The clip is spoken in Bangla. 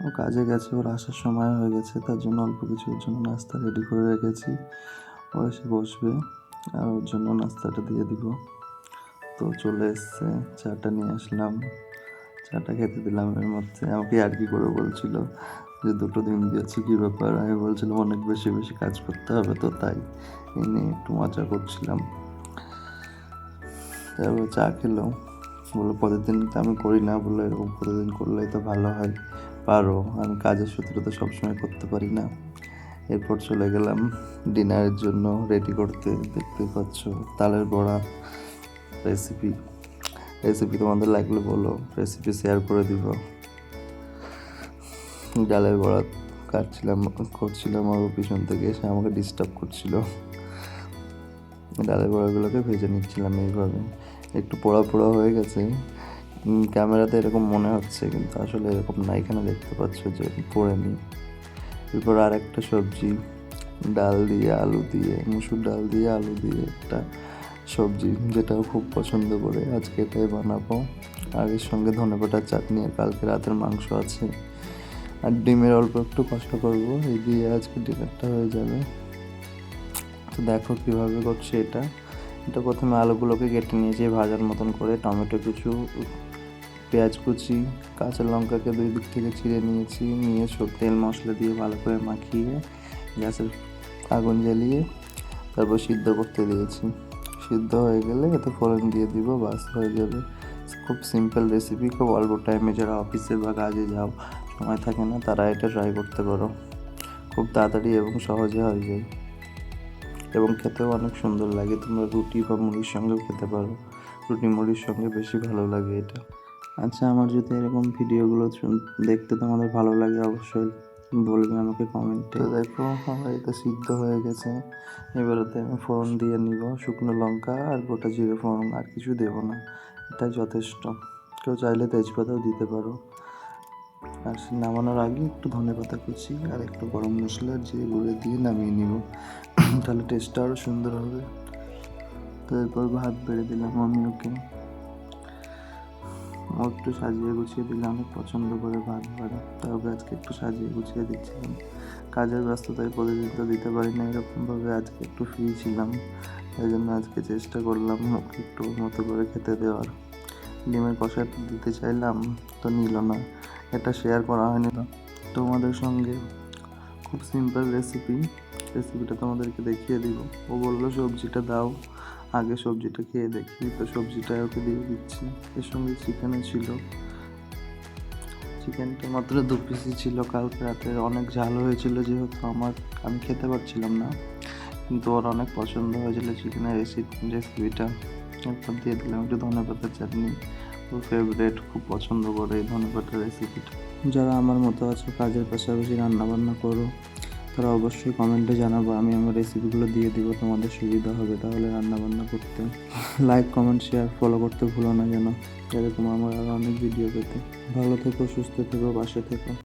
ও কাজে গেছে, ওর আসার সময় হয়ে গেছে, তার জন্য অল্প কিছুর জন্য নাস্তা রেডি করে রেখেছি। ও এসে বসবে আর ওর জন্য নাস্তাটা দিয়ে দিব। তো চলে এসছে, চাটা নিয়ে আসলাম, চাটা খেতে দিলাম। এর মধ্যে আমাকে আর কি করে বলছিল যে 2 দিন দিয়েছি, কী ব্যাপার? আমি বলছিলাম অনেক বেশি বেশি কাজ করতে হবে, তো তাই এই নিয়ে একটু মজা করছিলাম। তারপর চা খেলো, বললো প্রতিদিন তো আমি করি না, বললো এরকম প্রতিদিন করলেই তো ভালো হয়, পারো, আমি কাজের সূত্রে তো সবসময় করতে পারি না। এরপর চলে গেলাম ডিনারের জন্য রেডি করতে। দেখতে পাচ্ছ তালের বড়া রেসিপি তোমাদের লাগলে বলো, রেসিপি শেয়ার করে দিব। ডালের বড়া করছিলাম, ওর পিছন থেকে এসে আমাকে ডিস্টার্ব করছিল। ডালের বড়াগুলোকে ভেজে নিচ্ছিলাম এইভাবে, একটু পোড়া পোড়া হয়ে গেছে। ক্যামেরাতে এরকম মনে হচ্ছে, কিন্তু আসলে এরকম না, এখানে দেখতে পাচ্ছ যে পোড়েনি। এরপর আর একটা সবজি, ডাল দিয়ে আলু দিয়ে, মুসুর ডাল দিয়ে আলু দিয়ে একটা সবজি, যেটাও খুব পছন্দ করে, আজকে এটাই বানাবো। আর এর সঙ্গে ধনেপাতার চাটনি, আর কালকে রাতের মাংস আছে, আর ডিমের অল্প একটু কষা করবো, এই দিয়ে আজকে ডিনারটা হয়ে যাবে। তো দেখো কীভাবে করছি এটা প্রথমে আলুগুলোকে কেটে নিয়েছি ভাজার মতন করে, টমেটো কিছু, পেঁয়াজ কুচি, কাঁচা লঙ্কাকে 2 দিক থেকে চিড়ে নিয়েছি, নিয়ে সব তেল মশলা দিয়ে ভালো করে মাখিয়ে গ্যাসের আগুন জ্বালিয়ে তারপর সিদ্ধ করতে দিয়েছি। সিদ্ধ হয়ে গেলে এতে ফোড়ন দিয়ে দিব, বাস হয়ে যাবে। খুব সিম্পল রেসিপি, খুব অল্প টাইমে, যারা অফিসে বা কাজে যাও, সময় থাকে না, তারা এটা ট্রাই করতে পারো। খুব তাড়াতাড়ি এবং সহজে হয়ে যায়, এবং খেতেও অনেক সুন্দর লাগে। তোমরা রুটি বা মুড়ির সঙ্গেও খেতে পারো, রুটি মুড়ির সঙ্গে বেশি ভালো লাগে এটা। আচ্ছা, আমার যদি এরকম ভিডিওগুলো দেখতে তোমাদের ভালো লাগে, অবশ্যই বলবে আমাকে কমেন্টে। দেখো আমার এটা সিদ্ধ হয়ে গেছে, এবারেতে আমি ফোড়ন দিয়ে নিব, শুকনো লঙ্কা আর গোটা জিরে ফোড়ন, আর কিছু দেবো না, এটাই যথেষ্ট। কেউ চাইলে তেজপাতাও দিতে পারো। আর নামানোর আগে একটু ধনেপাতা কুচি আর একটু গরম মশলা আর জিরে গুঁড়ো দিয়ে নামিয়ে নিব, তাহলে টেস্টটা আরও সুন্দর হবে। তো এরপর ভাত বেড়ে দিলাম আমি ওকে, ও একটু সাজিয়ে গুছিয়ে দিলে অনেক পছন্দ করে ভাত বাড়ে, তাই ওকে আজকে একটু সাজিয়ে গুছিয়ে দিচ্ছিলাম। কাজের ব্যস্ততায় প্রতিদিন তো দিতে পারি না এরকমভাবে, আজকে একটু ফ্রি ছিলাম, তাই জন্য আজকে চেষ্টা করলাম ওকে একটু মতো করে খেতে দেওয়ার। ডিমের কষাটা দিতে চাইলাম, তো নিল না, এটা শেয়ার করা হয়নি তোমাদের সঙ্গে। খুব সিম্পল রেসিপিটা তোমাদেরকে দেখিয়ে দিব। ও বললো সবজিটা দাও, আগে সবজিটা খেয়ে দেখি, তো সবজিটা ওকে দিয়ে দিচ্ছি। এর সঙ্গে চিকেনও ছিল, চিকেনটা মাত্র 2 পিসই ছিল, কালকে রাতে অনেক ঝাল হয়েছিল, যেহেতু আমি খেতে পারছিলাম না, কিন্তু ওর অনেক পছন্দ হয়েছিল চিকেনের রেসিপিটা। এরপর দিয়ে দিলাম একটু ধনেপাতার চাটনি, ওর ফেভারিট, খুব পছন্দ করে এই ধনেপাতার রেসিপিটা। যারা আমার মতো আছো, কাজের পাশাপাশি রান্নাবান্না করো, তারা অবশ্যই কমেন্টে জানাবো, আমি আমার রেসিপিগুলো দিয়ে দিব, তোমাদের সুবিধা হবে তাহলে রান্নাবান্না করতে। লাইক, কমেন্ট, শেয়ার, ফলো করতে ভুলো না যেন, এরকম আমার আরও অনেক ভিডিও পেতে। ভালো থেকো, সুস্থ থেকো, পাশে থেকো।